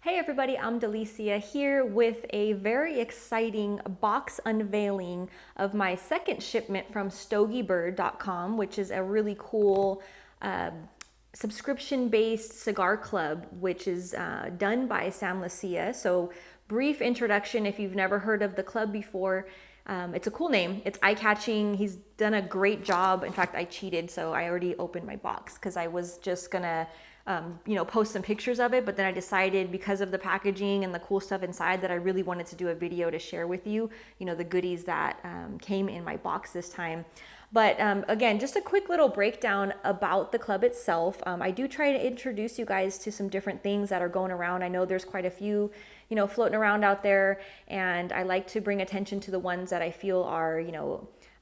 Hey everybody, I'm Delicia here with a very exciting box unveiling of my second shipment from StogieBird.com, which is a really cool subscription-based cigar club, which is done by Sam Lucia. So brief introduction if you've never heard of the club before. It's a cool name. It's eye-catching. He's done a great job. In fact, I cheated, so I already opened my box because I was just gonna post some pictures of it, but then I decided because of the packaging and the cool stuff inside that I really wanted to do a video to share with you, the goodies that came in my box this time. But again, just a quick little breakdown about the club itself. I do try to introduce you guys to some different things that are going around. I know there's quite a few, floating around out there, and I like to bring attention to the ones that I feel are,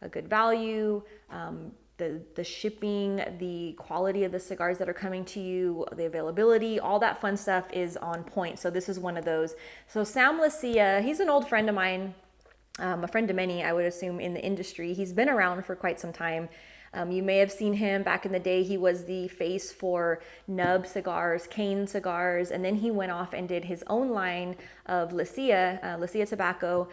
a good value, the shipping, the quality of the cigars that are coming to you, the availability, all that fun stuff is on point. So this is one of those. So Sam Lucia, he's an old friend of mine, a friend to many, I would assume, in the industry. He's been around for quite some time. You may have seen him back in the day. He was the face for Nub cigars, Cane cigars, and then he went off and did his own line of Lucia tobacco.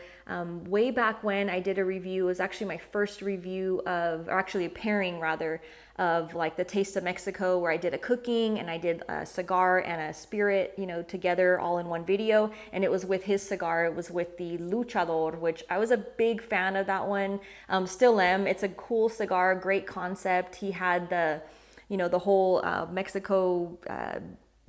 Way back when I did a review, it was actually my first review of, or actually a pairing rather, of like the Taste of Mexico, where I did a cooking and I did a cigar and a spirit, together all in one video. And it was with his cigar. It was with the Luchador, which I was a big fan of that one. Still am. It's a cool cigar, great concept. He had the, the whole Mexico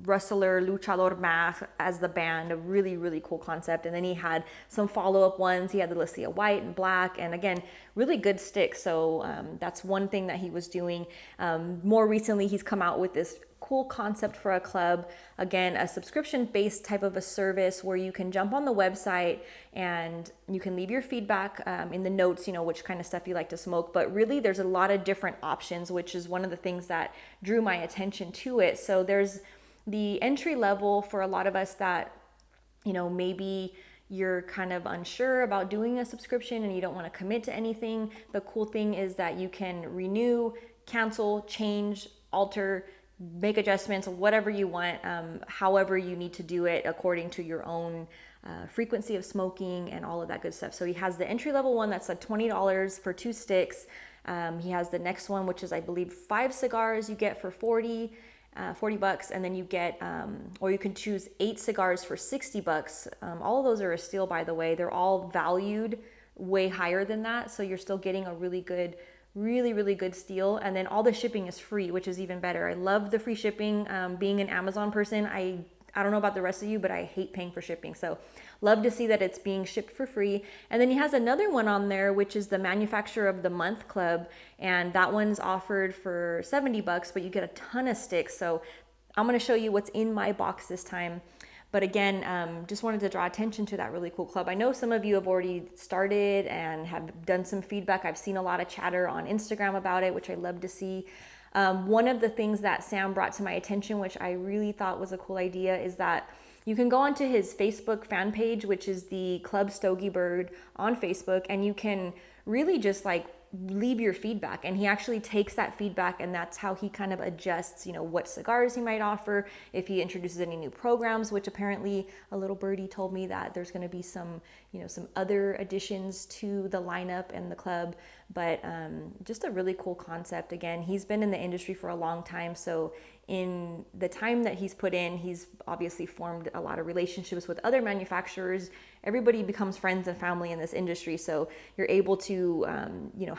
Rustler Luchador mask as the band, a really, really cool concept. And then he had some follow-up ones. He had the Lucia white and black, and again, really good sticks. So that's one thing that he was doing. More recently, he's come out with this cool concept for a club. Again, a subscription-based type of a service where you can jump on the website and you can leave your feedback in the notes, which kind of stuff you like to smoke. But really, there's a lot of different options, which is one of the things that drew my attention to it. So there's the entry level for a lot of us that, maybe you're kind of unsure about doing a subscription and you don't want to commit to anything. The cool thing is that you can renew, cancel, change, alter, make adjustments, whatever you want, however you need to do it according to your own frequency of smoking and all of that good stuff. So he has the entry level one that's like $20 for 2 sticks. He has the next one, which is, I believe, 5 cigars you get for $40, and then you get, or you can choose 8 cigars for $60. All of those are a steal, by the way. They're all valued way higher than that, so you're still getting a really good, really, really good steal. And then all the shipping is free, which is even better. I love the free shipping. Being an Amazon person, I don't know about the rest of you, but I hate paying for shipping. So love to see that it's being shipped for free. And then he has another one on there, which is the Manufacturer of the Month Club. And that one's offered for $70, but you get a ton of sticks. So I'm going to show you what's in my box this time. But again, just wanted to draw attention to that really cool club. I know some of you have already started and have done some feedback. I've seen a lot of chatter on Instagram about it, which I love to see. One of the things that Sam brought to my attention, which I really thought was a cool idea, is that you can go onto his Facebook fan page, which is the Club Stogie Bird on Facebook, and you can really just like leave your feedback. And he actually takes that feedback, and that's how he kind of adjusts, what cigars he might offer, if he introduces any new programs, which apparently a little birdie told me that there's going to be some, some other additions to the lineup and the club. But just a really cool concept. Again, he's been in the industry for a long time, so in the time that he's put in, he's obviously formed a lot of relationships with other manufacturers. Everybody becomes friends and family in this industry, so you're able to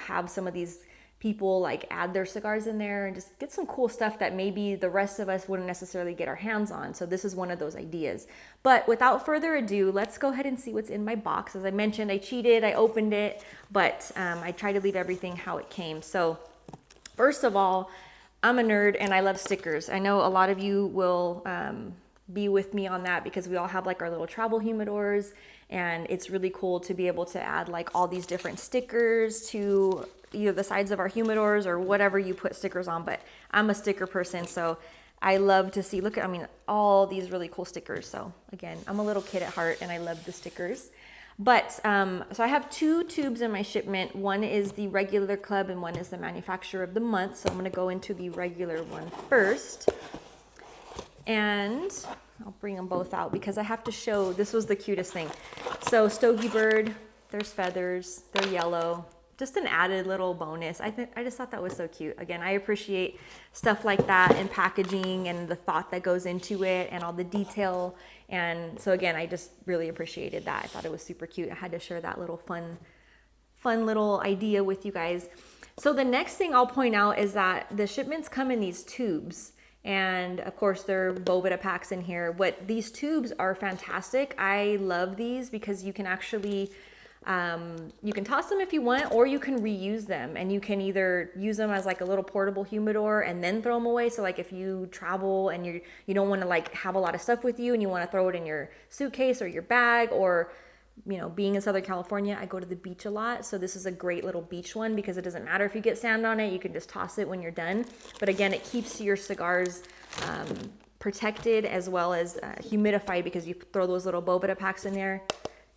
have some of these people like add their cigars in there and just get some cool stuff that maybe the rest of us wouldn't necessarily get our hands on. So this is one of those ideas. But without further ado, let's go ahead and see what's in my box. As I mentioned, I cheated, I opened it, but I tried to leave everything how it came. So first of all, I'm a nerd and I love stickers. I know a lot of you will be with me on that because we all have like our little travel humidors, and it's really cool to be able to add like all these different stickers to either the sides of our humidors or whatever you put stickers on. But I'm a sticker person, so I love to see, look at, all these really cool stickers. So again, I'm a little kid at heart and I love the stickers. But so I have 2 tubes in my shipment. One is the regular club and one is the Manufacturer of the Month. So I'm going to go into the regular one first. And I'll bring them both out because I have to show, this was the cutest thing. So Stogie Bird, there's feathers, they're yellow. Just an added little bonus. I just thought that was so cute. Again, I appreciate stuff like that and packaging and the thought that goes into it and all the detail. And so again, I just really appreciated that. I thought it was super cute. I had to share that little fun little idea with you guys. So the next thing I'll point out is that the shipments come in these tubes. And of course, they're Bovida packs in here. But these tubes are fantastic. I love these because you can actually you can toss them if you want, or you can reuse them, and you can either use them as like a little portable humidor and then throw them away. So like if you travel and you don't want to like have a lot of stuff with you and you want to throw it in your suitcase or your bag, or you know, being in Southern California, I go to the beach a lot. So this is a great little beach one because it doesn't matter if you get sand on it, you can just toss it when you're done. But again, it keeps your cigars protected as well as humidified because you throw those little Bovida packs in there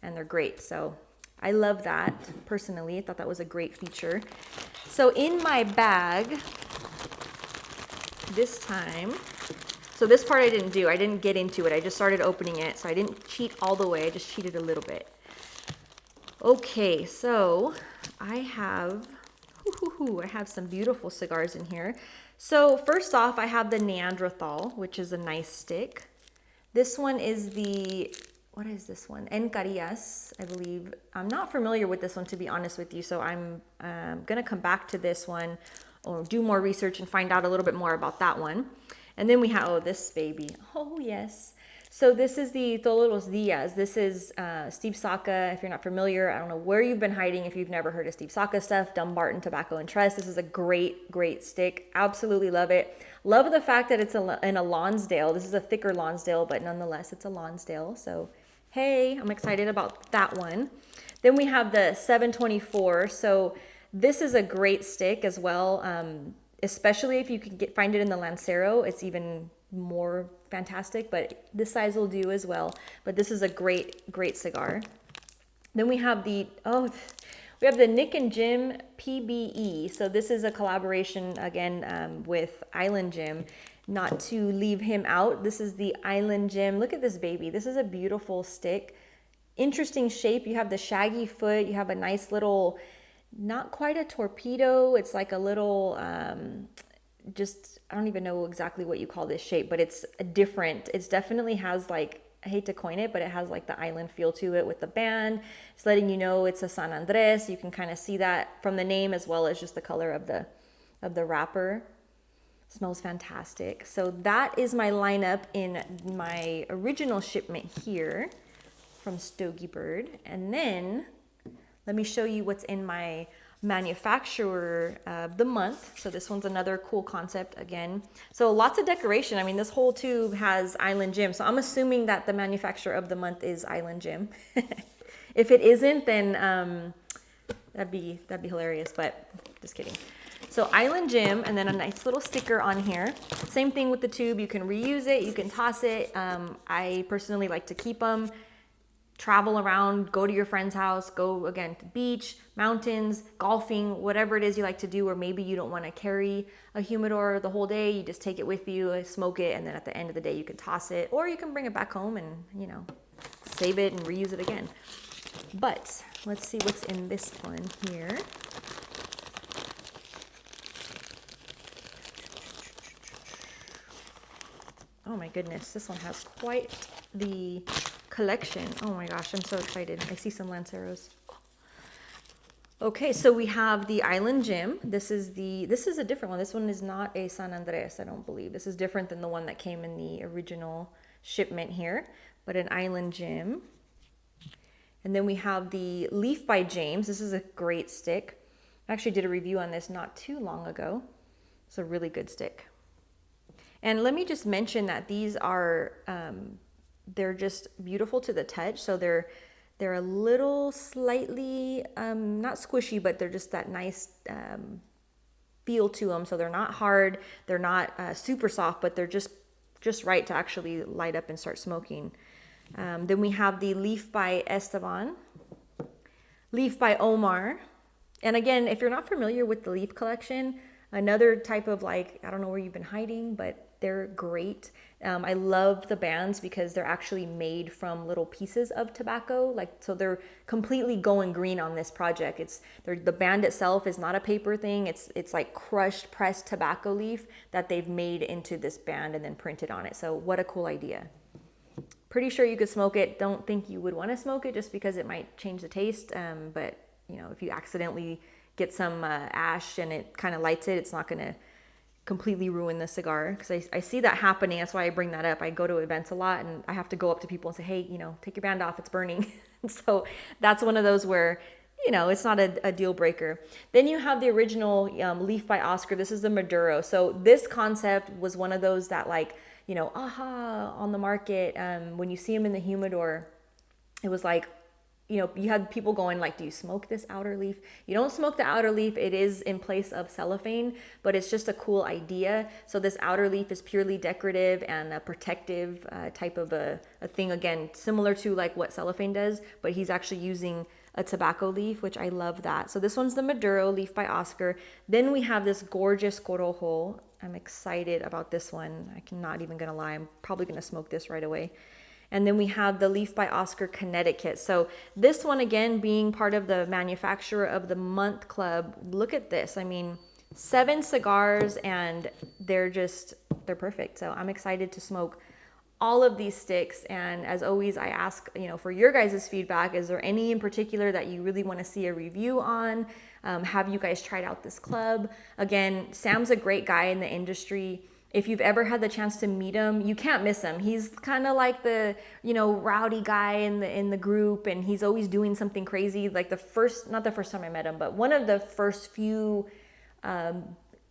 and they're great. So I love that personally. I thought that was a great feature. So in my bag this time, so this part I didn't do. I didn't get into it. I just started opening it. So I didn't cheat all the way. I just cheated a little bit. Okay, so I have some beautiful cigars in here. So first off, I have the Neanderthal, which is a nice stick. This one is the, what is this one? Encarillas, I believe. I'm not familiar with this one, to be honest with you. So I'm gonna come back to this one or do more research and find out a little bit more about that one. And then we have, oh, this baby. Oh, yes. So this is the Todos los Días. This is Steve Saka. If you're not familiar, I don't know where you've been hiding if you've never heard of Steve Saka stuff. Dumbarton Tobacco and Trust. This is a great, great stick. Absolutely love it. Love the fact that it's in a Lonsdale. This is a thicker Lonsdale, but nonetheless, it's a Lonsdale. So, hey, I'm excited about that one. Then we have the 724. So this is a great stick as well. Especially if you can find it in the Lancero, it's even more fantastic, but this size will do as well. But this is a great, great cigar. Then we have the Nic and Jim Pbe. So this is a collaboration again with Island Jim. Not to leave him out, this is the Island Jim. Look at this baby. This is a beautiful stick. Interesting shape. You have the shaggy foot. You have a nice little, not quite a torpedo. It's like a little, I don't even know exactly what you call this shape, but it's different. It definitely has like, I hate to coin it, but it has like the island feel to it with the band. It's letting you know it's a San Andres. You can kind of see that from the name as well as just the color of the wrapper. Smells fantastic. So that is my lineup in my original shipment here from Stogie Bird. And then let me show you what's in my manufacturer of the month. So this one's another cool concept again. So lots of decoration. I mean, this whole tube has Island Jim. So I'm assuming that the manufacturer of the month is Island Jim. If it isn't, then that'd be hilarious, but just kidding. So Island Jim, and then a nice little sticker on here. Same thing with the tube. You can reuse it. You can toss it. I personally like to keep them. Travel around, go to your friend's house, go again to beach, mountains, golfing, whatever it is you like to do, or maybe you don't want to carry a humidor the whole day. You just take it with you, smoke it, and then at the end of the day you can toss it, or you can bring it back home and, you know, save it and reuse it again. But let's see what's in this one here. Oh my goodness, this one has quite the collection. Oh my gosh, I'm so excited. I see some Lanceros. Okay, so we have the Island Jim. This is a different one. This one is not a San Andres, I don't believe. This is different than the one that came in the original shipment here, but an Island Jim. And then we have the Leaf by James. This is a great stick. I actually did a review on this not too long ago. It's a really good stick. And let me just mention that these are they're just beautiful to the touch. So they're a little slightly, not squishy, but they're just that nice feel to them. So they're not hard, they're not super soft, but they're just right to actually light up and start smoking. Then we have the Leaf by Estevan, Leaf by Omar. And again, if you're not familiar with the Leaf collection, Another type of like, I don't know where you've been hiding, but they're great. I love the bands because they're actually made from little pieces of tobacco. Like, so they're completely going green on this project. The band itself is not a paper thing. It's like crushed, pressed tobacco leaf that they've made into this band and then printed on it. So what a cool idea. Pretty sure you could smoke it. Don't think you would want to smoke it just because it might change the taste. But you know, if you accidentally get some ash and it kind of lights it, it's not going to completely ruin the cigar, because I see that happening. That's why I bring that up. I go to events a lot and I have to go up to people and say, hey, you know, take your band off, it's burning. So that's one of those where, you know, it's not a deal breaker. Then you have the original Leaf by Oscar. This is the Maduro. So this concept was one of those that, like, you know, aha, on the market. When you see them in the humidor, it was like, you know, you had people going like, do you smoke this outer leaf? You don't smoke the outer leaf. It is in place of cellophane, but it's just a cool idea. So this outer leaf is purely decorative and a protective type of a thing. Again, similar to like what cellophane does, but he's actually using a tobacco leaf, which I love that. So this one's the Maduro Leaf by Oscar. Then we have this gorgeous Corojo. I'm excited about this one. I'm not even gonna lie. I'm probably gonna smoke this right away. And then we have the Leaf by Oscar Connecticut. So this one, again, being part of the Manufacturer of the Month Club. Look at this. I mean, 7 cigars and they're perfect. So I'm excited to smoke all of these sticks. And as always, I ask, you know, for your guys' feedback. Is there any in particular that you really want to see a review on? Have you guys tried out this club? Again, Sam's a great guy in the industry. If you've ever had the chance to meet him, you can't miss him. He's kind of like the, you know, rowdy guy in the group, and he's always doing something crazy. Like not the first time I met him, but one of the first few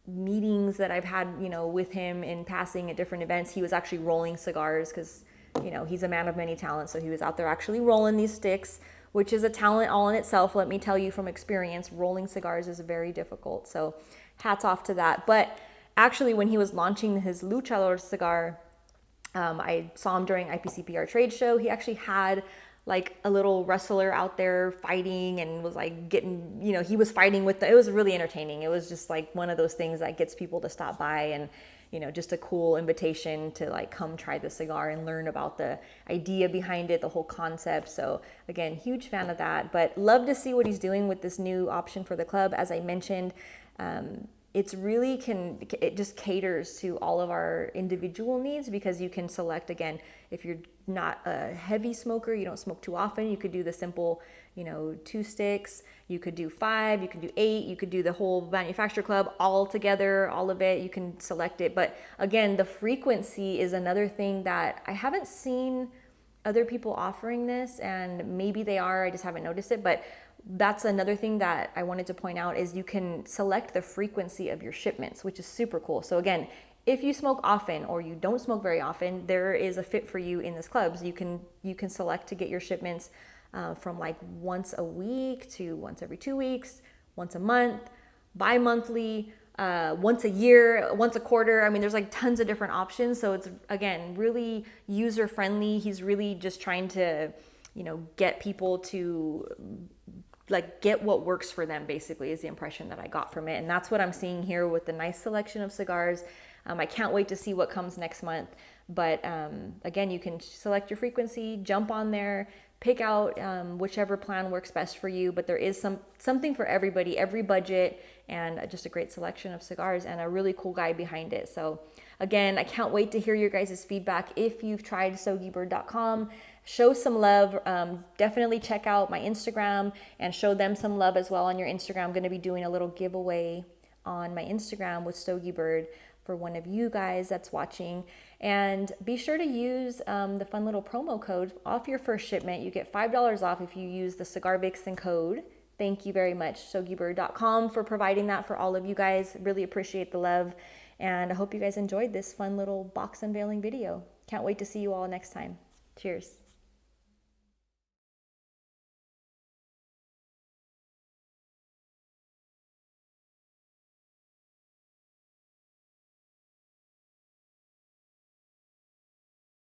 meetings that I've had, you know, with him in passing at different events, he was actually rolling cigars because, you know, he's a man of many talents. So he was out there actually rolling these sticks, which is a talent all in itself. Let me tell you from experience, rolling cigars is very difficult. So hats off to that. But actually, when he was launching his Luchador cigar, I saw him during IPCPR trade show. He actually had like a little wrestler out there fighting and was like getting, you know, he was fighting with it was really entertaining. It was just like one of those things that gets people to stop by, and, you know, just a cool invitation to like come try the cigar and learn about the idea behind it, the whole concept. So again, huge fan of that, but love to see what he's doing with this new option for the club. As I mentioned, it just caters to all of our individual needs, because you can select, again, if you're not a heavy smoker, you don't smoke too often, you could do the simple, you know, 2 sticks, you could do 5, you could do 8, you could do the whole manufacturer club all together, all of it, you can select it. But again, the frequency is another thing that I haven't seen other people offering this, and maybe they are, I just haven't noticed it. But that's another thing that I wanted to point out, is you can select the frequency of your shipments, which is super cool. So again, if you smoke often or you don't smoke very often, there is a fit for you in this club. So you can select to get your shipments from like once a week to once every 2 weeks, once a month, bi-monthly, once a year, once a quarter. I mean, there's like tons of different options. So it's, again, really user friendly. He's really just trying to, you know, get people to like get what works for them, basically, is the impression that I got from it. And that's what I'm seeing here with the nice selection of cigars. I can't wait to see what comes next month. But again, you can select your frequency, jump on there, pick out whichever plan works best for you. But there is something for everybody, every budget, and just a great selection of cigars and a really cool guy behind it. So again, I can't wait to hear your guys' feedback. If you've tried StogieBird.com, show some love. Definitely check out my Instagram and show them some love as well on your Instagram. I'm going to be doing a little giveaway on my Instagram with Stogie Bird for one of you guys that's watching. And be sure to use the fun little promo code off your first shipment. You get $5 off if you use the CIGARVIXEN code. Thank you very much, StogieBird.com, for providing that for all of you guys. Really appreciate the love. And I hope you guys enjoyed this fun little box unveiling video. Can't wait to see you all next time. Cheers.